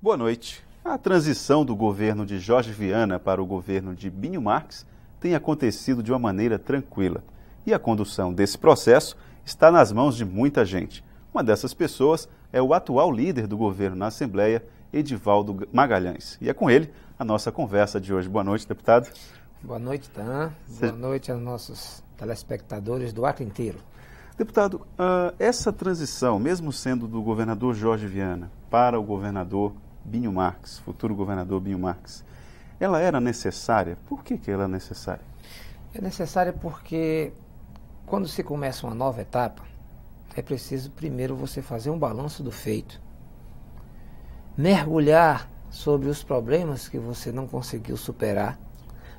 Boa noite. A transição do governo de Jorge Viana para o governo de Binho Marques tem acontecido de uma maneira tranquila. E a condução desse processo está nas mãos de muita gente. Uma dessas pessoas é o atual líder do governo na Assembleia, Edivaldo Magalhães. E é com ele a nossa conversa de hoje. Boa noite, deputado. Boa noite, Tan. Boa noite aos nossos telespectadores do Acre inteiro. Deputado, essa transição, mesmo sendo do governador Jorge Viana para o governador Binho Marques, futuro governador Binho Marques, ela era necessária? Por que ela é necessária? É necessária porque quando se começa uma nova etapa, é preciso primeiro você fazer um balanço do feito, mergulhar sobre os problemas que você não conseguiu superar,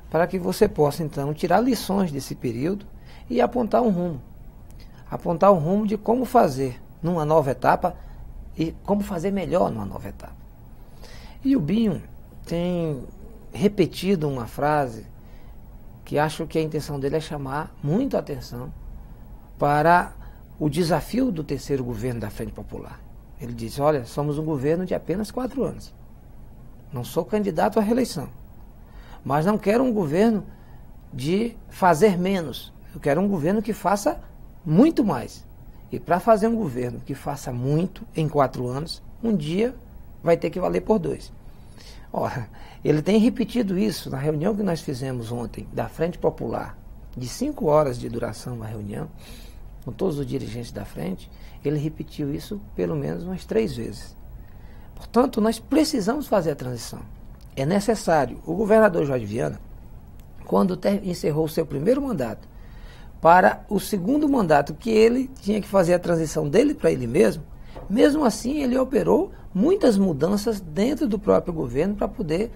para que você possa então tirar lições desse período e apontar um rumo de como fazer numa nova etapa e como fazer melhor numa nova etapa. E o Binho tem repetido uma frase que acho que a intenção dele é chamar muito a atenção para o desafio do terceiro governo da Frente Popular. Ele disse: olha, somos um governo de apenas 4 anos. Não sou candidato à reeleição, mas não quero um governo de fazer menos. Eu quero um governo que faça muito mais. E para fazer um governo que faça muito em 4 anos, um dia vai ter que valer por 2. Ora, ele tem repetido isso na reunião que nós fizemos ontem da Frente Popular, de 5 horas de duração a reunião, com todos os dirigentes da frente. Ele repetiu isso pelo menos umas 3 vezes. Portanto, nós precisamos fazer a transição. É necessário. O governador Jorge Viana, quando encerrou o seu primeiro mandato, para o segundo mandato, que ele tinha que fazer a transição dele para ele mesmo assim ele operou muitas mudanças dentro do próprio governo para poder,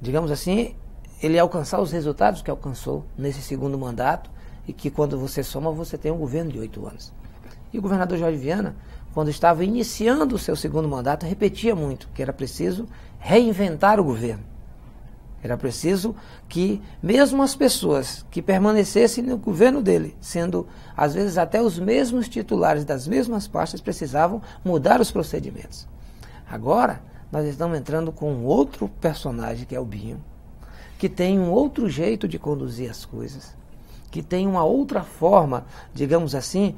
digamos assim, ele alcançar os resultados que alcançou nesse segundo mandato, e que quando você soma, você tem um governo de 8 anos. E o governador Jorge Viana, quando estava iniciando o seu segundo mandato, repetia muito que era preciso reinventar o governo. Era preciso que mesmo as pessoas que permanecessem no governo dele, sendo às vezes até os mesmos titulares das mesmas pastas, precisavam mudar os procedimentos. Agora, nós estamos entrando com um outro personagem, que é o Binho, que tem um outro jeito de conduzir as coisas, que tem uma outra forma, digamos assim,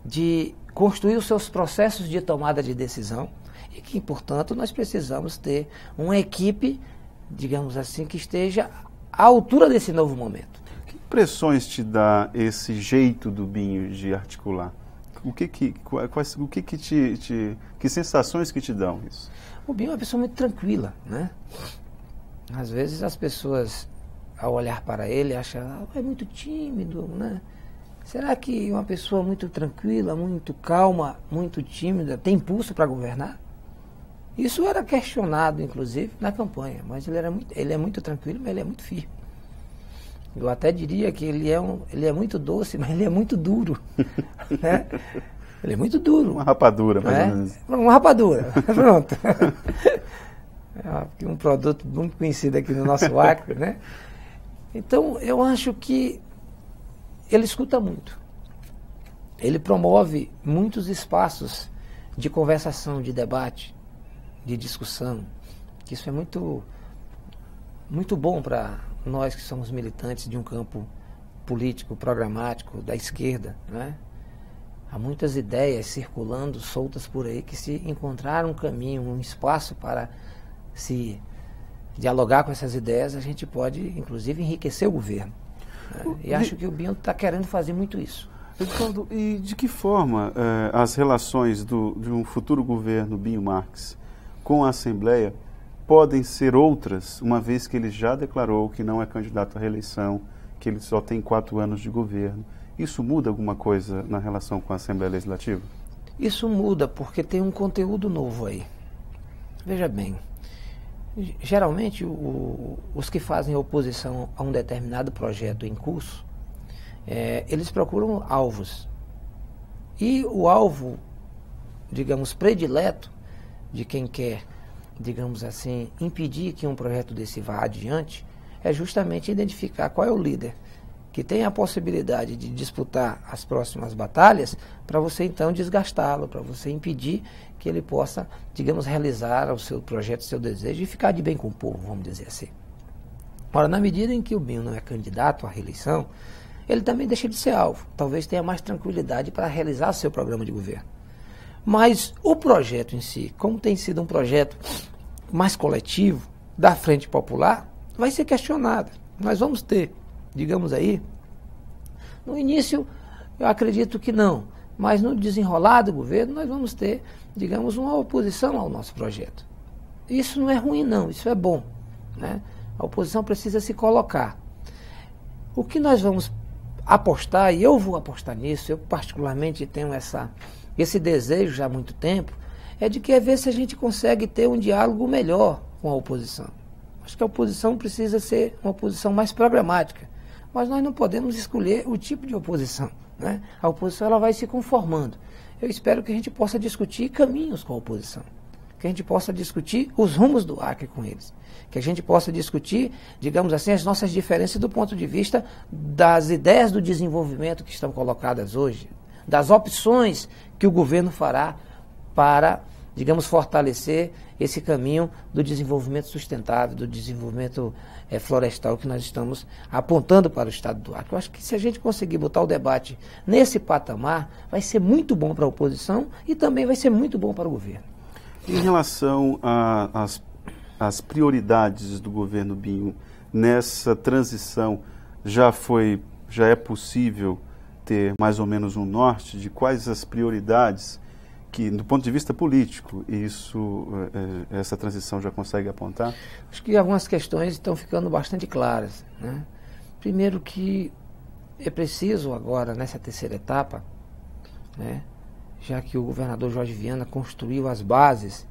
de construir os seus processos de tomada de decisão, e que, portanto, nós precisamos ter uma equipe, digamos assim, que esteja à altura desse novo momento. Que impressões te dá esse jeito do Binho de articular? Que sensações que te dão isso? O Binho é uma pessoa muito tranquila, né? Às vezes as pessoas, ao olhar para ele, acham, é muito tímido, né? Será que uma pessoa muito tranquila, muito calma, muito tímida, tem impulso para governar? Isso era questionado, inclusive, na campanha, mas ele é muito tranquilo, mas ele é muito firme. Eu até diria que ele é muito doce, mas ele é muito duro. Né? Ele é muito duro. Uma rapadura, mais ou menos. Uma rapadura, pronto. É um produto muito conhecido aqui no nosso Acre, né? Então, eu acho que ele escuta muito. Ele promove muitos espaços de conversação, de debate, de discussão, que isso é muito, muito bom para nós que somos militantes de um campo político, programático, da esquerda, né? Há muitas ideias circulando, soltas por aí, que se encontrar um caminho, um espaço para se dialogar com essas ideias, a gente pode, inclusive, enriquecer o governo. Né? E acho que o Binho está querendo fazer muito isso. Eduardo, e de que forma as relações de um futuro governo Binho Marques com a Assembleia podem ser outras, uma vez que ele já declarou que não é candidato à reeleição, que ele só tem 4 anos de governo? Isso muda alguma coisa na relação com a Assembleia Legislativa? Isso muda porque tem um conteúdo novo aí. Veja bem, geralmente os que fazem oposição a um determinado projeto em curso, eles procuram alvos. E o alvo, digamos, predileto de quem quer, digamos assim, impedir que um projeto desse vá adiante, é justamente identificar qual é o líder que tem a possibilidade de disputar as próximas batalhas, para você então desgastá-lo, para você impedir que ele possa, digamos, realizar o seu projeto, o seu desejo e ficar de bem com o povo, vamos dizer assim. Ora, na medida em que o Binho não é candidato à reeleição, ele também deixa de ser alvo. Talvez tenha mais tranquilidade para realizar seu programa de governo. Mas o projeto em si, como tem sido um projeto mais coletivo, da Frente Popular, vai ser questionado. Nós vamos ter, digamos aí, no início eu acredito que não, mas no desenrolar do governo nós vamos ter, digamos, uma oposição ao nosso projeto. Isso não é ruim não, isso é bom, né? A oposição precisa se colocar. O que nós vamos apostar, e eu vou apostar nisso, eu particularmente tenho esse desejo já há muito tempo, é de que ver se a gente consegue ter um diálogo melhor com a oposição. Acho que a oposição precisa ser uma oposição mais programática, mas nós não podemos escolher o tipo de oposição, né? A oposição ela vai se conformando. Eu espero que a gente possa discutir caminhos com a oposição, que a gente possa discutir os rumos do Acre com eles, que a gente possa discutir, digamos assim, as nossas diferenças do ponto de vista das ideias do desenvolvimento que estão colocadas hoje, das opções que o governo fará para, digamos, fortalecer esse caminho do desenvolvimento sustentável, do desenvolvimento florestal que nós estamos apontando para o estado do Acre. Eu acho que se a gente conseguir botar o debate nesse patamar, vai ser muito bom para a oposição e também vai ser muito bom para o governo. Em relação às prioridades do governo Binho, nessa transição, já é possível ter mais ou menos um norte de quais as prioridades que, do ponto de vista político, essa transição já consegue apontar? Acho que algumas questões estão ficando bastante claras, né? Primeiro que é preciso agora, nessa terceira etapa, né, já que o governador Jorge Viana construiu as bases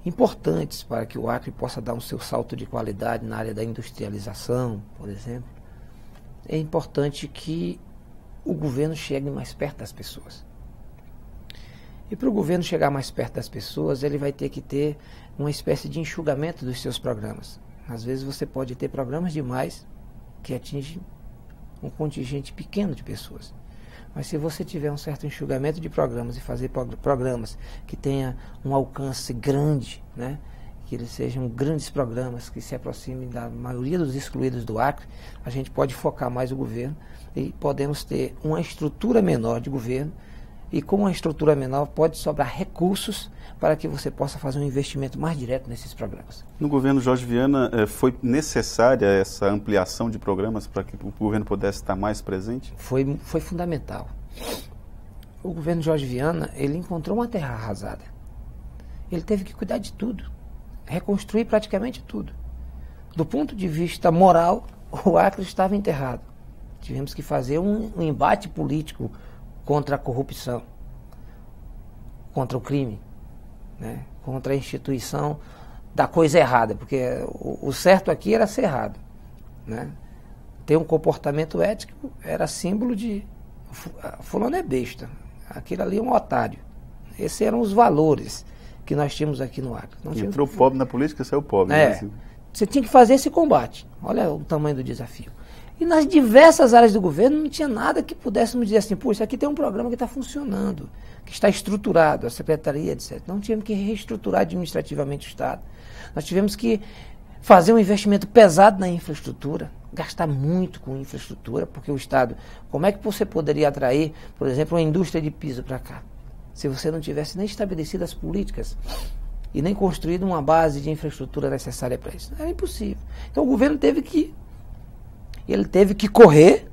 importantes para que o Acre possa dar um seu salto de qualidade na área da industrialização, por exemplo, é importante que o governo chegue mais perto das pessoas. E para o governo chegar mais perto das pessoas, ele vai ter que ter uma espécie de enxugamento dos seus programas. Às vezes você pode ter programas demais que atingem um contingente pequeno de pessoas. Mas se você tiver um certo enxugamento de programas e fazer programas que tenham um alcance grande, né, que eles sejam grandes programas que se aproximem da maioria dos excluídos do Acre, a gente pode focar mais o governo e podemos ter uma estrutura menor de governo. E com uma estrutura menor pode sobrar recursos para que você possa fazer um investimento mais direto nesses programas. No governo Jorge Viana, foi necessária essa ampliação de programas para que o governo pudesse estar mais presente? Foi fundamental. O governo Jorge Viana, ele encontrou uma terra arrasada. Ele teve que cuidar de tudo, reconstruir praticamente tudo. Do ponto de vista moral, o Acre estava enterrado. Tivemos que fazer um embate político contra a corrupção, contra o crime, né? Contra a instituição da coisa errada, porque o certo aqui era ser errado, né? Ter um comportamento ético era símbolo de fulano é besta, aquele ali é um otário. Esses eram os valores que nós tínhamos aqui no Acre. Entrou pobre na política, saiu pobre. Né? Você tinha que fazer esse combate. Olha o tamanho do desafio. E nas diversas áreas do governo não tinha nada que pudéssemos dizer assim, pô, isso aqui tem um programa que está funcionando, que está estruturado, a secretaria, etc. Não tivemos que reestruturar administrativamente o Estado. Nós tivemos que fazer um investimento pesado na infraestrutura, gastar muito com infraestrutura, porque o Estado, como é que você poderia atrair, por exemplo, uma indústria de piso para cá, se você não tivesse nem estabelecido as políticas e nem construído uma base de infraestrutura necessária para isso? Era impossível. Então o governo teve que correr,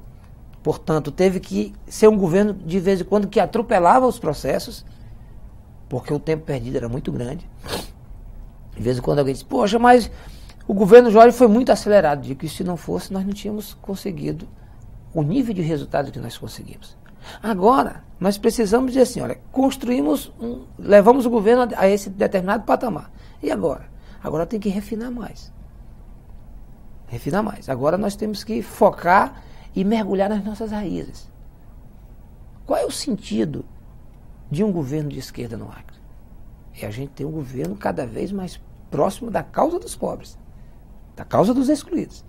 portanto, teve que ser um governo, de vez em quando, que atropelava os processos, porque o tempo perdido era muito grande. De vez em quando alguém diz, poxa, mas o governo Jorge foi muito acelerado. Digo que se não fosse, nós não tínhamos conseguido o nível de resultado que nós conseguimos. Agora, nós precisamos dizer assim, olha, levamos o governo a esse determinado patamar. E agora? Agora tem que refinar mais. Refinar mais. Agora nós temos que focar e mergulhar nas nossas raízes. Qual é o sentido de um governo de esquerda no Acre? É a gente ter um governo cada vez mais próximo da causa dos pobres, da causa dos excluídos.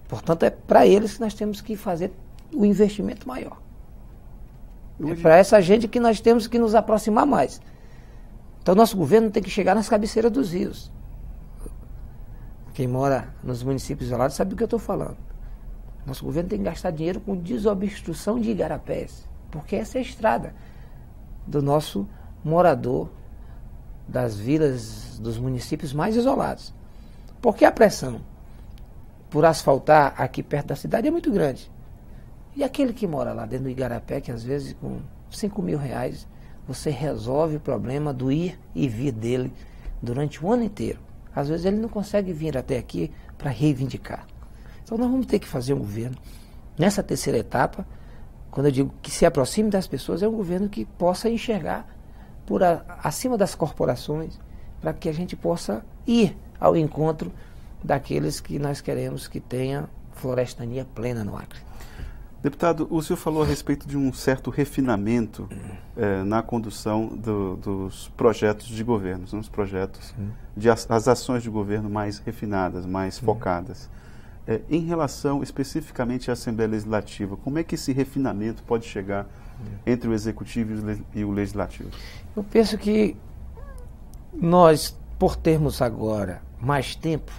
Portanto, é para eles que nós temos que fazer o investimento maior. É para essa gente que nós temos que nos aproximar mais. Então, nosso governo tem que chegar nas cabeceiras dos rios. Quem mora nos municípios isolados sabe do que eu estou falando. Nosso governo tem que gastar dinheiro com desobstrução de igarapés, porque essa é a estrada do nosso morador das vilas, dos municípios mais isolados. Porque a pressão por asfaltar aqui perto da cidade é muito grande. E aquele que mora lá dentro do igarapé, que às vezes com 5 mil reais, você resolve o problema do ir e vir dele durante o ano inteiro. Às vezes ele não consegue vir até aqui para reivindicar. Então nós vamos ter que fazer um governo, nessa terceira etapa, quando eu digo que se aproxime das pessoas, é um governo que possa enxergar acima das corporações, para que a gente possa ir ao encontro daqueles que nós queremos que tenha florestania plena no Acre. Deputado, o senhor falou a respeito de um certo refinamento na condução dos projetos de governo, os projetos, as ações de governo mais refinadas, mais focadas. Em relação especificamente à Assembleia Legislativa, como é que esse refinamento pode chegar entre o Executivo e o Legislativo? Eu penso que nós, por termos agora mais tempo,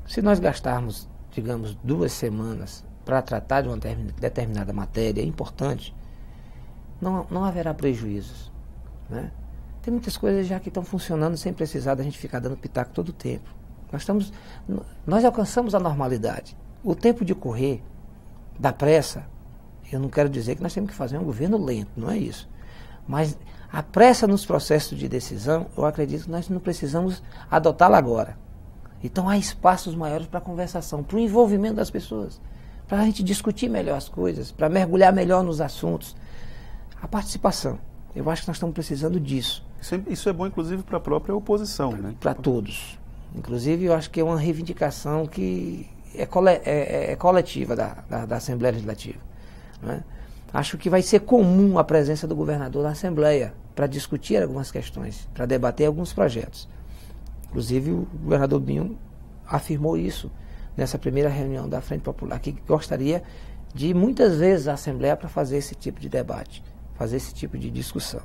se nós gastarmos, digamos, 2 semanas para tratar de uma determinada matéria importante, não haverá prejuízos, né? Tem muitas coisas já que estão funcionando sem precisar da gente ficar dando pitaco todo o tempo. Nós alcançamos a normalidade. O tempo de correr, da pressa, eu não quero dizer que nós temos que fazer um governo lento, não é isso. Mas a pressa nos processos de decisão, eu acredito que nós não precisamos adotá-la agora. Então há espaços maiores para a conversação, para o envolvimento das pessoas, para a gente discutir melhor as coisas, para mergulhar melhor nos assuntos. A participação. Eu acho que nós estamos precisando disso. Isso é bom, inclusive, para a própria oposição, né? Para todos. Inclusive, eu acho que é uma reivindicação que é coletiva da Assembleia Legislativa, né? Acho que vai ser comum a presença do governador na Assembleia para discutir algumas questões, para debater alguns projetos. Inclusive, o governador Binho afirmou isso nessa primeira reunião da Frente Popular, que gostaria de ir muitas vezes à Assembleia para fazer esse tipo de debate, fazer esse tipo de discussão.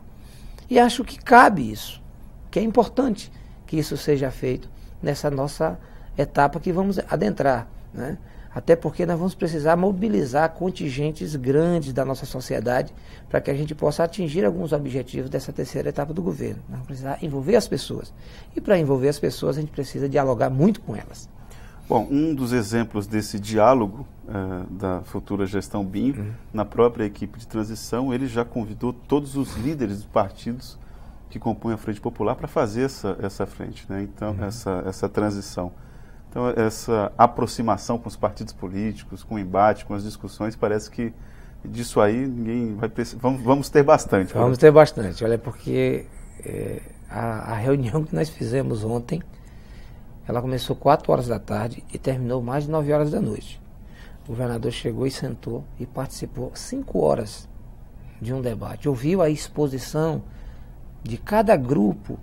E acho que cabe isso, que é importante que isso seja feito nessa nossa etapa que vamos adentrar, né? Até porque nós vamos precisar mobilizar contingentes grandes da nossa sociedade para que a gente possa atingir alguns objetivos dessa terceira etapa do governo. Nós vamos precisar envolver as pessoas. E para envolver as pessoas, a gente precisa dialogar muito com elas. Bom, um dos exemplos desse diálogo da futura gestão Binho, na própria equipe de transição, ele já convidou todos os líderes dos partidos que compõem a Frente Popular para fazer essa frente, né? Então, essa transição. Então, essa aproximação com os partidos políticos, com o embate, com as discussões, parece que disso aí ninguém vai precisar. Vamos ter bastante. Vamos ter bastante. Olha, porque a reunião que nós fizemos ontem, ela começou 4 horas da tarde e terminou mais de 9 horas da noite. O governador chegou e sentou e participou 5 horas de um debate. Ouviu a exposição de cada grupo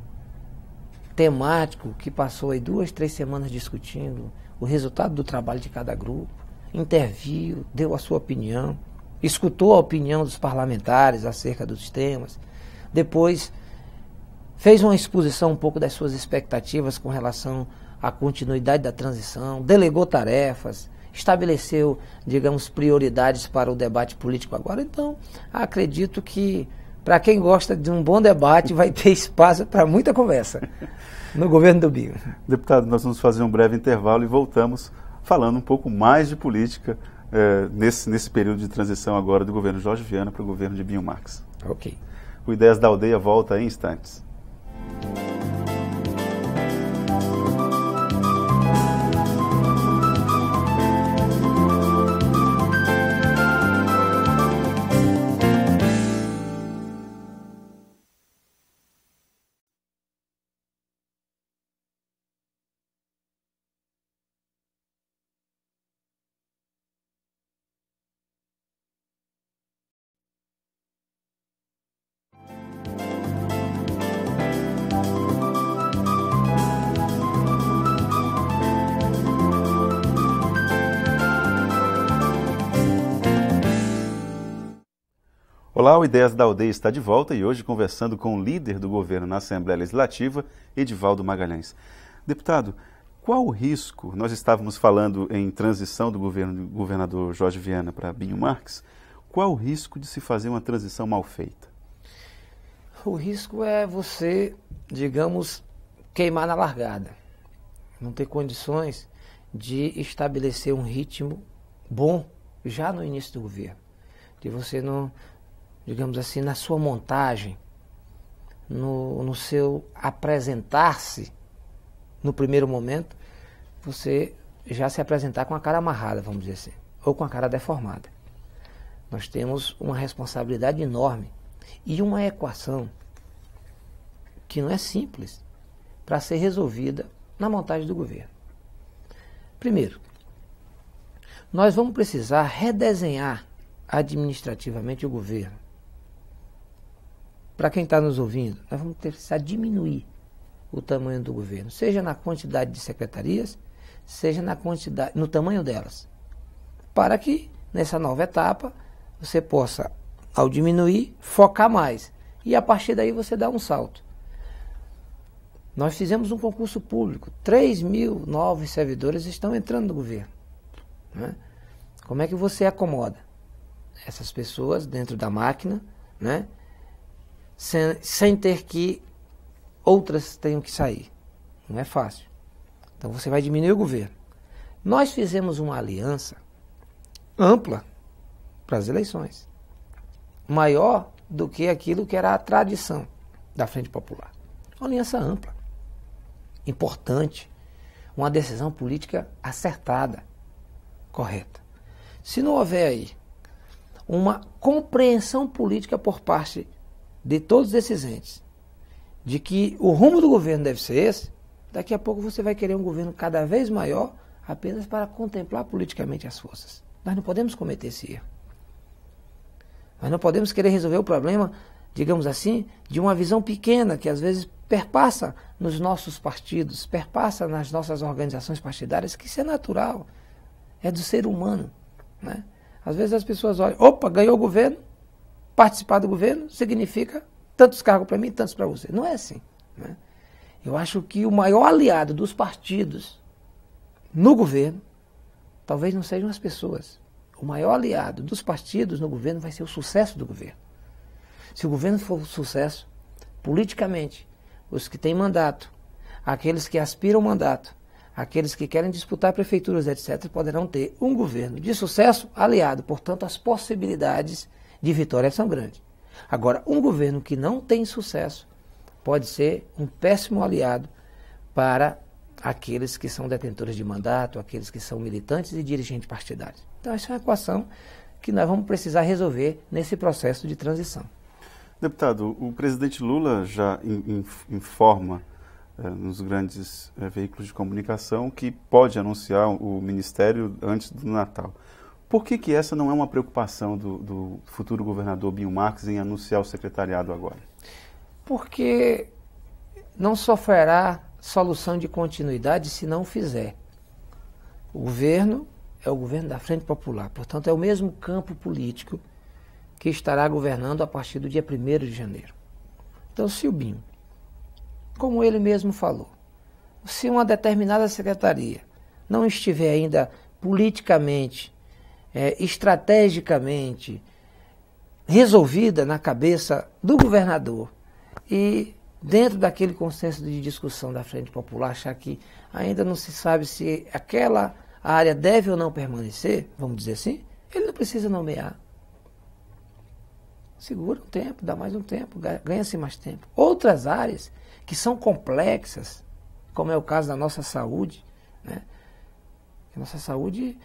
temático que passou aí 2, 3 semanas discutindo o resultado do trabalho de cada grupo, interviu, deu a sua opinião, escutou a opinião dos parlamentares acerca dos temas, depois fez uma exposição um pouco das suas expectativas com relação à continuidade da transição, delegou tarefas, estabeleceu, digamos, prioridades para o debate político agora. Então, acredito que para quem gosta de um bom debate, vai ter espaço para muita conversa no governo do Binho. Deputado, nós vamos fazer um breve intervalo e voltamos falando um pouco mais de política nesse período de transição agora do governo Jorge Viana para o governo de Binho Marques. Ok. O Ideias da Aldeia volta em instantes. Olá, o Ideias da Aldeia está de volta e hoje conversando com o líder do governo na Assembleia Legislativa, Edivaldo Magalhães. Deputado, qual o risco, nós estávamos falando em transição do governo do governador Jorge Viana para Binho Marques, qual o risco de se fazer uma transição mal feita? O risco é você, digamos, queimar na largada, não ter condições de estabelecer um ritmo bom já no início do governo, de você não, digamos assim, na sua montagem, no seu apresentar-se no primeiro momento, você já se apresentar com a cara amarrada, vamos dizer assim, ou com a cara deformada. Nós temos uma responsabilidade enorme e uma equação que não é simples para ser resolvida na montagem do governo. Primeiro, nós vamos precisar redesenhar administrativamente o governo. Para quem está nos ouvindo, nós vamos precisar diminuir o tamanho do governo, seja na quantidade de secretarias, seja no tamanho delas, para que nessa nova etapa você possa, ao diminuir, focar mais e a partir daí você dá um salto. Nós fizemos um concurso público, 3.000 novos servidores estão entrando no governo, né? Como é que você acomoda essas pessoas dentro da máquina, né? Sem ter que outras tenham que sair? Não é fácil. Então você vai diminuir o governo. Nós fizemos uma aliança ampla para as eleições, maior do que aquilo que era a tradição da Frente Popular. Uma aliança ampla, importante, uma decisão política acertada, correta. Se não houver aí uma compreensão política por parte de todos esses entes, de que o rumo do governo deve ser esse, daqui a pouco você vai querer um governo cada vez maior apenas para contemplar politicamente as forças. Nós não podemos cometer esse erro. Nós não podemos querer resolver o problema, digamos assim, de uma visão pequena que às vezes perpassa nos nossos partidos, perpassa nas nossas organizações partidárias, que isso é natural, é do ser humano, né? Às vezes as pessoas olham, opa, ganhou o governo, participar do governo significa tantos cargos para mim, tantos para você. Não é assim, né? Eu acho que o maior aliado dos partidos no governo talvez não sejam as pessoas. O maior aliado dos partidos no governo vai ser o sucesso do governo. Se o governo for um sucesso, politicamente, os que têm mandato, aqueles que aspiram ao mandato, aqueles que querem disputar prefeituras, etc., poderão ter um governo de sucesso aliado. Portanto, as possibilidades de vitória são grandes. Agora, um governo que não tem sucesso pode ser um péssimo aliado para aqueles que são detentores de mandato, aqueles que são militantes e dirigentes partidários. Então, essa é uma equação que nós vamos precisar resolver nesse processo de transição. Deputado, o presidente Lula já informa nos grandes veículos de comunicação que pode anunciar o ministério antes do Natal. Por que essa não é uma preocupação do futuro governador Binho Marques em anunciar o secretariado agora? Porque não sofrerá solução de continuidade se não fizer. O governo é o governo da Frente Popular, portanto é o mesmo campo político que estará governando a partir do dia 1º de janeiro. Então, se o Binho, como ele mesmo falou, se uma determinada secretaria não estiver ainda politicamente, estrategicamente resolvida na cabeça do governador e dentro daquele consenso de discussão da Frente Popular, achar que ainda não se sabe se aquela área deve ou não permanecer, vamos dizer assim, ele não precisa nomear. Segura um tempo, dá mais um tempo, ganha-se mais tempo. Outras áreas que são complexas, como é o caso da nossa saúde, né? A nossa saúde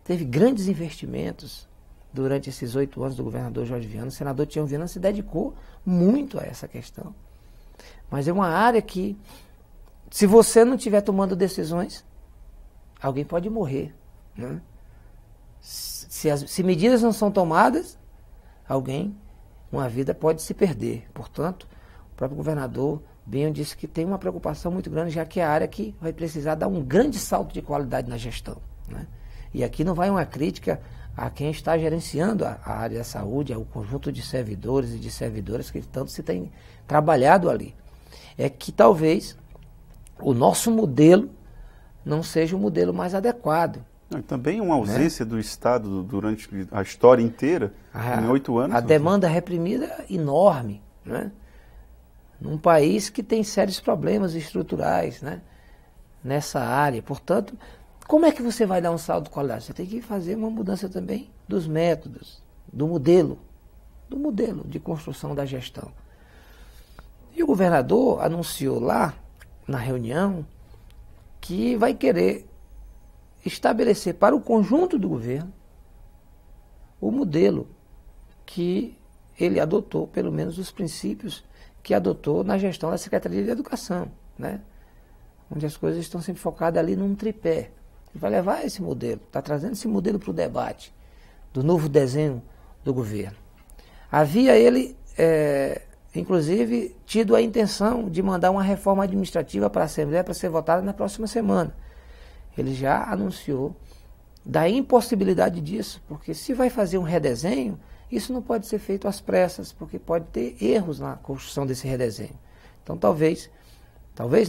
teve grandes investimentos durante esses 8 anos do governador Jorge Viana. O senador Tião Viana se dedicou muito a essa questão. Mas é uma área que, se você não estiver tomando decisões, alguém pode morrer, né? Se medidas não são tomadas, uma vida pode se perder. Portanto, o próprio governador Binho disse que tem uma preocupação muito grande, já que é a área que vai precisar dar um grande salto de qualidade na gestão, né? E aqui não vai uma crítica a quem está gerenciando a área da saúde, ao conjunto de servidores e de servidoras que tanto se tem trabalhado ali. É que talvez o nosso modelo não seja o modelo mais adequado. Também uma ausência do Estado durante a história inteira, em 8 anos. A demanda reprimida é enorme, né? Num país que tem sérios problemas estruturais, né? Nessa área. Portanto, como é que você vai dar um salto de qualidade? Você tem que fazer uma mudança também dos métodos, do modelo de construção da gestão. E o governador anunciou lá, na reunião, que vai querer estabelecer para o conjunto do governo o modelo que ele adotou, pelo menos os princípios que adotou na gestão da Secretaria de Educação, né? Onde as coisas estão sempre focadas ali num tripé. Ele vai levar esse modelo, está trazendo esse modelo para o debate do novo desenho do governo. Havia ele, inclusive, tido a intenção de mandar uma reforma administrativa para a Assembleia para ser votada na próxima semana. Ele já anunciou da impossibilidade disso, porque se vai fazer um redesenho, isso não pode ser feito às pressas, porque pode ter erros na construção desse redesenho. Então talvez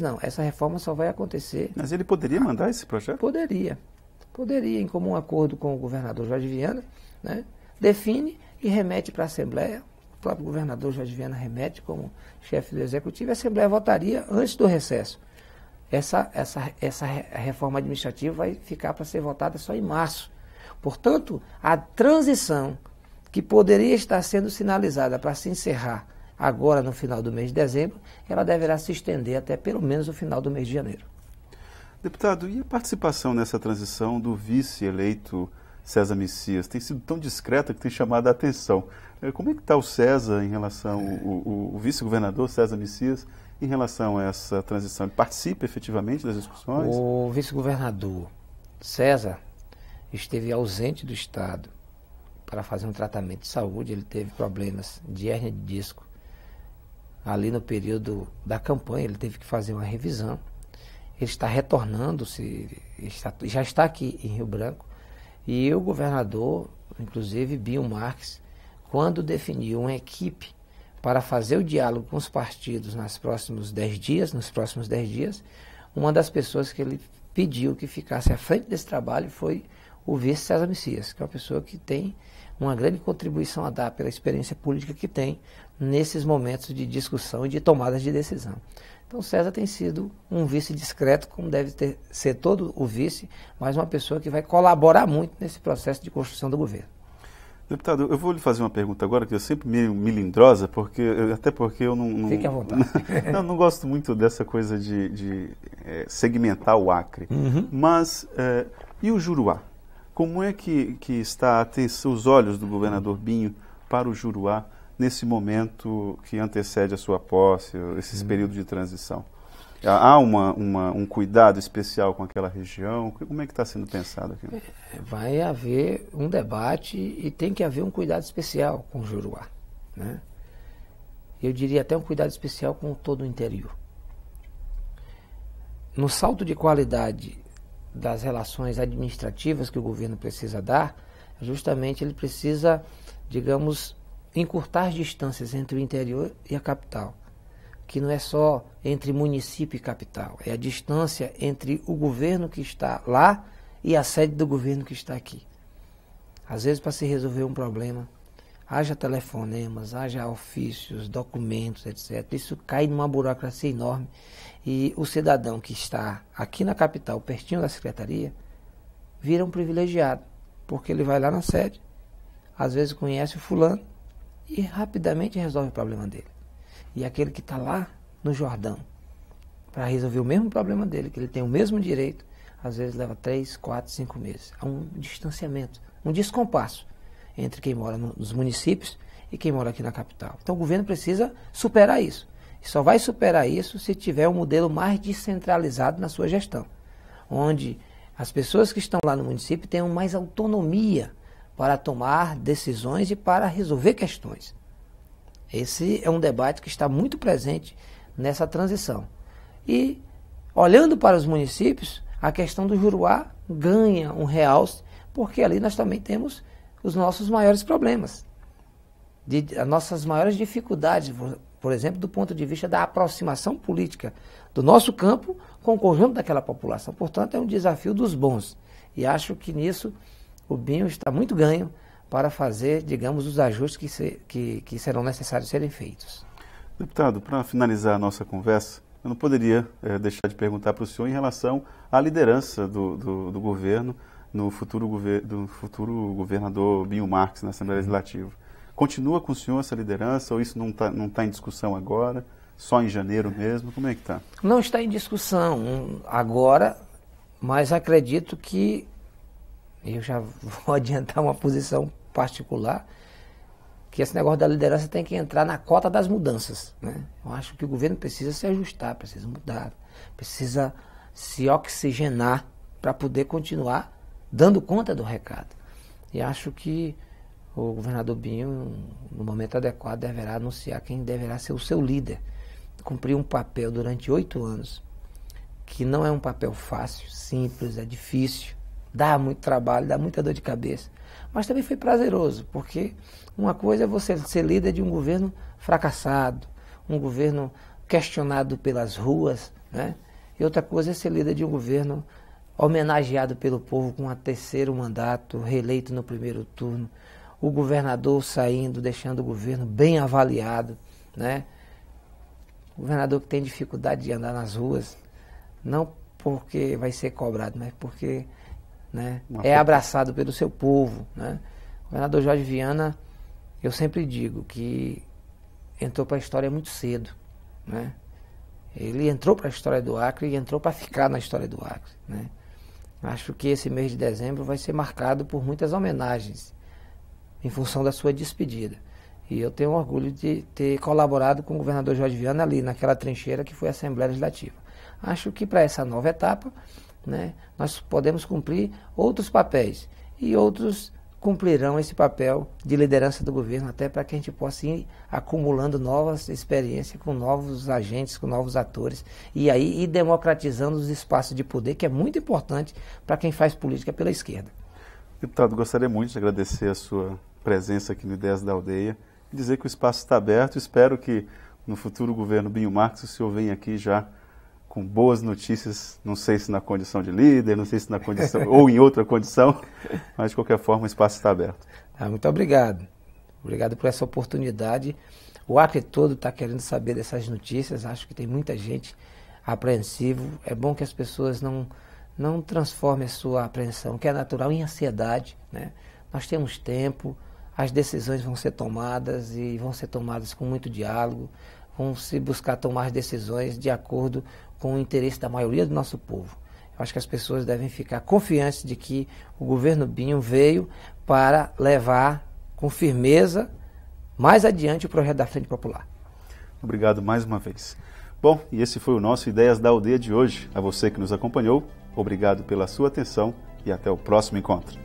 não, essa reforma só vai acontecer... Mas ele poderia mandar esse projeto? Poderia, em comum acordo com o governador Jorge Viana, né, define e remete para a Assembleia. O próprio governador Jorge Viana remete como chefe do Executivo, e a Assembleia votaria antes do recesso. Essa reforma administrativa vai ficar para ser votada só em março. Portanto, a transição que poderia estar sendo sinalizada para se encerrar agora no final do mês de dezembro, ela deverá se estender até pelo menos o final do mês de janeiro. Deputado, e a participação nessa transição do vice-eleito César Messias? Tem sido tão discreta que tem chamado a atenção. Como é que está o César em relação, o vice-governador César Messias, em relação a essa transição? Ele participa efetivamente das discussões? O vice-governador César esteve ausente do Estado para fazer um tratamento de saúde. Ele teve problemas de hérnia de disco. Ali no período da campanha, ele teve que fazer uma revisão. Ele está retornando, já está aqui em Rio Branco. E o governador, inclusive Binho Marques, quando definiu uma equipe para fazer o diálogo com os partidos nos próximos 10 dias, uma das pessoas que ele pediu que ficasse à frente desse trabalho foi o vice César Messias, que é uma pessoa que tem uma grande contribuição a dar pela experiência política que tem nesses momentos de discussão e de tomadas de decisão. Então César tem sido um vice discreto, como deve ser todo o vice, mas uma pessoa que vai colaborar muito nesse processo de construção do governo. Deputado, eu vou lhe fazer uma pergunta agora, que eu sempre meio melindrosa, até porque eu não... Fique à vontade. não gosto muito dessa coisa de segmentar o Acre. Uhum. Mas, e o Juruá? Como é que está a atenção, os olhos do governador Binho para o Juruá nesse momento que antecede a sua posse, esses períodos de transição? Há um cuidado especial com aquela região? Como é que está sendo pensado aqui? Vai haver um debate e tem que haver um cuidado especial com o Juruá, né? Eu diria até um cuidado especial com todo o interior. No salto de qualidade das relações administrativas que o governo precisa dar, justamente ele precisa, digamos, encurtar as distâncias entre o interior e a capital, que não é só entre município e capital, é a distância entre o governo que está lá e a sede do governo que está aqui. Às vezes, para se resolver um problema, haja telefonemas, haja ofícios, documentos, etc. Isso cai numa burocracia enorme e o cidadão que está aqui na capital, pertinho da secretaria, vira um privilegiado, porque ele vai lá na sede, às vezes conhece o fulano e rapidamente resolve o problema dele. E aquele que está lá no Jordão, para resolver o mesmo problema dele, que ele tem o mesmo direito, às vezes leva 3, 4, 5 meses. Há um distanciamento, um descompasso entre quem mora nos municípios e quem mora aqui na capital. Então o governo precisa superar isso. E só vai superar isso se tiver um modelo mais descentralizado na sua gestão, onde as pessoas que estão lá no município tenham mais autonomia para tomar decisões e para resolver questões. Esse é um debate que está muito presente nessa transição. E, olhando para os municípios, a questão do Juruá ganha um realce, porque ali nós também temos os nossos maiores problemas, as nossas maiores dificuldades, por exemplo, do ponto de vista da aproximação política do nosso campo com o conjunto daquela população. Portanto, é um desafio dos bons. E acho que nisso o Binho está muito ganho para fazer, digamos, os ajustes que serão necessários serem feitos. Deputado, para finalizar a nossa conversa, eu não poderia deixar de perguntar para o senhor em relação à liderança do governo no futuro governador Binho Marques na Assembleia Legislativa. Continua com o senhor essa liderança ou isso não tá em discussão agora? Só em janeiro mesmo? Como é que está? Não está em discussão agora, mas acredito que, eu já vou adiantar uma posição particular, que esse negócio da liderança tem que entrar na cota das mudanças, né? Eu acho que o governo precisa se ajustar, precisa mudar, precisa se oxigenar para poder continuar dando conta do recado. E acho que o governador Binho, no momento adequado, deverá anunciar quem deverá ser o seu líder. Cumprir um papel durante 8 anos, que não é um papel fácil, simples, é difícil, dá muito trabalho, dá muita dor de cabeça, mas também foi prazeroso, porque uma coisa é você ser líder de um governo fracassado, um governo questionado pelas ruas, né? E outra coisa é ser líder de um governo homenageado pelo povo com um 3º mandato, reeleito no primeiro turno, o governador saindo, deixando o governo bem avaliado, né? O governador que tem dificuldade de andar nas ruas, não porque vai ser cobrado, mas porque, né, é abraçado pelo seu povo, né? O governador Jorge Viana, eu sempre digo que entrou para a história muito cedo, né? Ele entrou para a história do Acre e entrou para ficar na história do Acre, né? Acho que esse mês de dezembro vai ser marcado por muitas homenagens em função da sua despedida. E eu tenho orgulho de ter colaborado com o governador Jorge Viana ali naquela trincheira que foi a Assembleia Legislativa. Acho que para essa nova etapa, né, nós podemos cumprir outros papéis e outros cumprirão esse papel de liderança do governo, até para que a gente possa ir acumulando novas experiências com novos agentes, com novos atores, e aí ir democratizando os espaços de poder, que é muito importante para quem faz política pela esquerda. Deputado, gostaria muito de agradecer a sua presença aqui no Ideias da Aldeia e dizer que o espaço está aberto. Espero que no futuro governo Binho Marques o senhor venha aqui já com boas notícias, não sei se na condição de líder, não sei se na condição ou em outra condição, mas de qualquer forma o espaço está aberto. Muito obrigado. Obrigado por essa oportunidade. O Acre todo está querendo saber dessas notícias, acho que tem muita gente apreensiva. É bom que as pessoas não transformem a sua apreensão, que é natural, em ansiedade, né? Nós temos tempo, as decisões vão ser tomadas e vão ser tomadas com muito diálogo, vão se buscar tomar decisões de acordo com o interesse da maioria do nosso povo. Eu acho que as pessoas devem ficar confiantes de que o governo Binho veio para levar com firmeza mais adiante o projeto da Frente Popular. Obrigado mais uma vez. Bom, e esse foi o nosso Ideias da Aldeia de hoje. A você que nos acompanhou, obrigado pela sua atenção e até o próximo encontro.